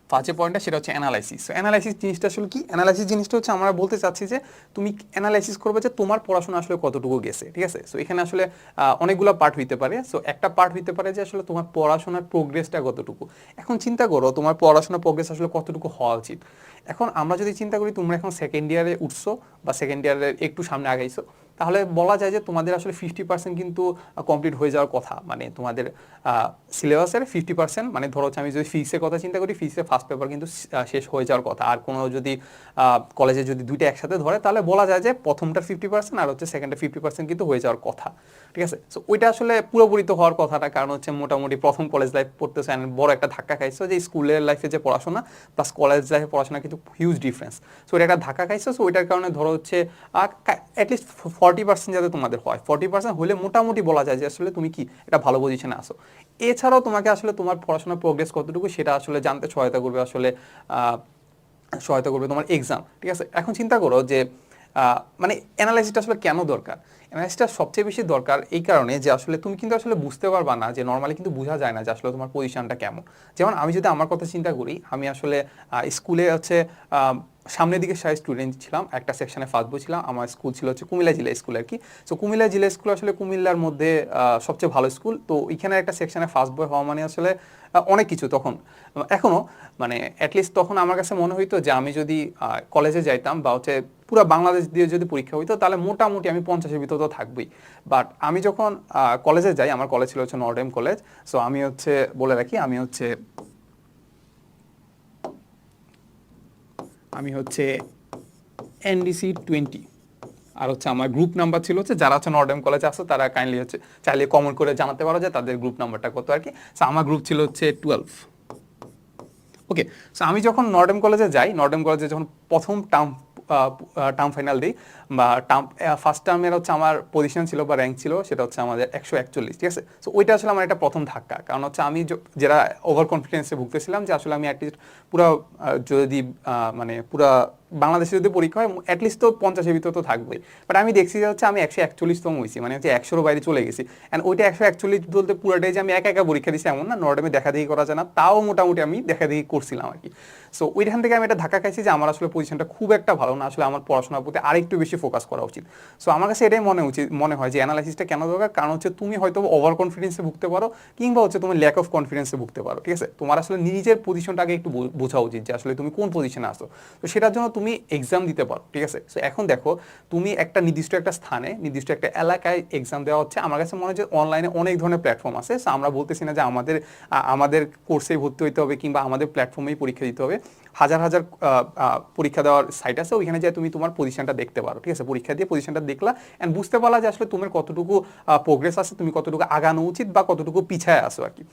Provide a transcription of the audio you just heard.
First যে পয়েন্টটা সেটা হচ্ছে অ্যানালাইসিস। সো অ্যানালাইসিস জিনিসটা আসলে কি? অ্যানালাইসিস জিনিসটা হচ্ছে আমরা বলতে চাচ্ছি যে তুমি অ্যানালাইসিস করবে যে তোমার পড়াশোনা আসলে কতটুকু গেছে, ঠিক আছে? সো এখানে আসলে অনেকগুলো পার্ট হইতে পারে। সো একটা পার্ট হইতে পারে যে আসলে তোমার পড়াশোনার প্রোগ্রেসটা কতটুকু। এখন চিন্তা করো তোমার পড়াশোনার প্রোগ্রেস আসলে কতটুকু হওয়া উচিত। এখন আমরা যদি চিন্তা করি তোমরা এখন সেকেন্ড ইয়ারে উঠছো বা সেকেন্ড ইয়ারের একটু সামনে আগাইছো, তাহলে বলা যায় যে তোমাদের আসলে 50% কিন্তু কমপ্লিট হয়ে যাওয়ার কথা। মানে তোমাদের সিলেবাসের 50%, মানে ধরো হচ্ছে আমি যদি ফিজিক্সের কথা চিন্তা করি, ফিজিক্সের ফার্স্ট পেপার কিন্তু শেষ হয়ে যাওয়ার কথা। আর কোনো যদি কলেজে যদি দুইটা একসাথে ধরে তাহলে বলা যায় যে প্রথমটার 50% আর হচ্ছে সেকেন্ডের 50% কিন্তু হয়ে যাওয়ার কথা, ঠিক আছে? সো ওইটা আসলে পুরোপুরি তো হওয়ার কথাটা, কারণ হচ্ছে মোটামুটি প্রথম কলেজ লাইফ পড়তেছে বড় একটা ধাক্কা খাইছো যে স্কুলের লাইফে যে পড়াশোনা প্লাস কলেজ লাইফে পড়াশোনা কিন্তু হিউজ ডিফারেন্স। সো এটা একটা ধাক্কা খাইছো। সো ওইটার কারণে ধরো হচ্ছে অ্যাটলিস্ট 40% যাতে তোমাদের হয়, 40% হলে মোটামুটি বলা যায় যে আসলে তুমি কি একটা ভালো পজিশনে আসো। এছাড়াও তোমাকে আসলে তোমার পড়াশোনার প্রোগ্রেস কতটুকু সেটা আসলে জানতে সহায়তা করবে আসলে সহায়তা করবে তোমার এক্সাম, ঠিক আছে? এখন চিন্তা করো যে মানে অ্যানালাইসিসটা আসলে কেন দরকার। অ্যানালাইসিসটা সবচেয়ে বেশি দরকার এই কারণে যে আসলে তুমি কিন্তু আসলে বুঝতে পারবা না, যে নর্মালি কিন্তু বোঝা যায় না যে আসলে তোমার পজিশনটা কেমন। যেমন আমি যদি আমার কথা চিন্তা করি, আমি আসলে স্কুলে হচ্ছে সামনের দিকে সাই স্টুডেন্ট ছিলাম, একটা সেকশনে ফার্স্ট বই ছিলাম। আমার স্কুল ছিল হচ্ছে কুমিল্লা জিলা স্কুল আর কি। সো কুমিল্লা জিলা স্কুল আসলে কুমিল্লার মধ্যে সবচেয়ে ভালো স্কুল। তো এখানে একটা সেকশনে ফার্স্ট বই হওয়া মানে আসলে অনেক কিছু তখন, এখনও মানে অ্যাটলিস্ট তখন আমার কাছে মনে হইতো যে আমি যদি কলেজে যাইতাম বা হচ্ছে পুরো বাংলাদেশ দিয়ে যদি পরীক্ষা হইতো তাহলে মোটামুটি আমি 50-এর ভিতর তো থাকবই। বাট আমি যখন কলেজে যাই, আমার কলেজ ছিল হচ্ছে নর্ডেম কলেজ। সো আমি হচ্ছে বলে রাখি, আমি হচ্ছে NDC 20, আর হচ্ছে আমার গ্রুপ নাম্বার ছিল হচ্ছে, যারা হচ্ছে নর্ডেম কলেজে আসো তারা কাইন্ডলি হচ্ছে চাইলে কমেন্ট করে জানাতে পারো যে তাদের গ্রুপ নাম্বারটা কত আর কি। সো আমার গ্রুপ ছিল হচ্ছে 12। ওকে। সো আমি যখন নর্ডেম কলেজে যাই, নর্ডেম কলেজে যখন প্রথম টার্ম ফাইনাল দিই বা ফার্স্ট টার্মের হচ্ছে আমার পজিশন ছিল বা র্যাঙ্ক ছিল সেটা হচ্ছে আমাদের 141, ঠিক আছে? সো ওইটা আসলে আমার একটা প্রথম ধাক্কা, কারণ হচ্ছে আমি যেটা ওভার কনফিডেন্সে ভুগতেছিলাম যে আসলে আমি অ্যাটলিস্ট পুরো যদি মানে পুরো বাংলাদেশে যদি পরীক্ষা হয় অ্যাটলিস্ট তো 50-এর ভিতর তো থাকবেই। বাট আমি দেখছি যে হচ্ছে আমি 141তম হয়েছি, মানে হচ্ছে 100-র বাইরে চলে গেছি। অ্যান্ড ওইটা 141 বলতে পুরোটাই যে আমি একা একা পরীক্ষা দিচ্ছি এমন না, নর্ডেমে দেখা দেখি করা যায় না, তাও মোটামুটি আমি দেখা দেখি করছিলাম আর কি। সো ওইখান থেকে আমি একটা ধাক্কা খাইছি যে আমার আসলে পজিশনটা খুব একটা ভালো না, আসলে আমার পড়াশোনার প্রতি আরেকটু বেশি ফোকাস করা উচিত। সো আমার কাছে এটাই মনে হয় যে অ্যানালাইসিসটা কেন দরকার, কারণ হচ্ছে তুমি হয়তো ওভার কনফিডেন্সে ভুগতে পারো কিংবা হচ্ছে তুমি ল্যাক অফ কনফিডেন্সে ভুগতে পারো, ঠিক আছে? তোমার আসলে নিজের পজিশনটাকে একটু বোঝা উচিত যে আসলে তুমি কোন পজিশনে আসো। তো সেটার জন্য তুমি এক্সাম দিতে পারো, ঠিক আছে? সো এখন দেখো তুমি একটা নির্দিষ্ট একটা স্থানে নির্দিষ্ট একটা এলাকায় এক্সাম দেওয়া হচ্ছে। আমার কাছে মনে হয় যে অনলাইনে অনেক ধরনের প্ল্যাটফর্ম আছে। সো আমরা বলতেছি না যে আমাদের কোর্সেই ভর্তি হইতে হবে কিংবা আমাদের প্ল্যাটফর্মেই পরীক্ষা দিতে হবে। হাজার হাজার পরীক্ষা দেওয়ার সাইট আছে, ওইখানে যায় তুমি তোমার পজিশনটা দেখতে পারো, ঠিক আছে? পরীক্ষা দিয়ে পজিশনটা দেখলা অ্যান্ড বুঝতে পারলা যে আসলে তোমার কতটুকু প্রোগ্রেস আছে, তুমি কতটুকু আগানো উচিত বা কতটুকু পিছায় আসো আর কি।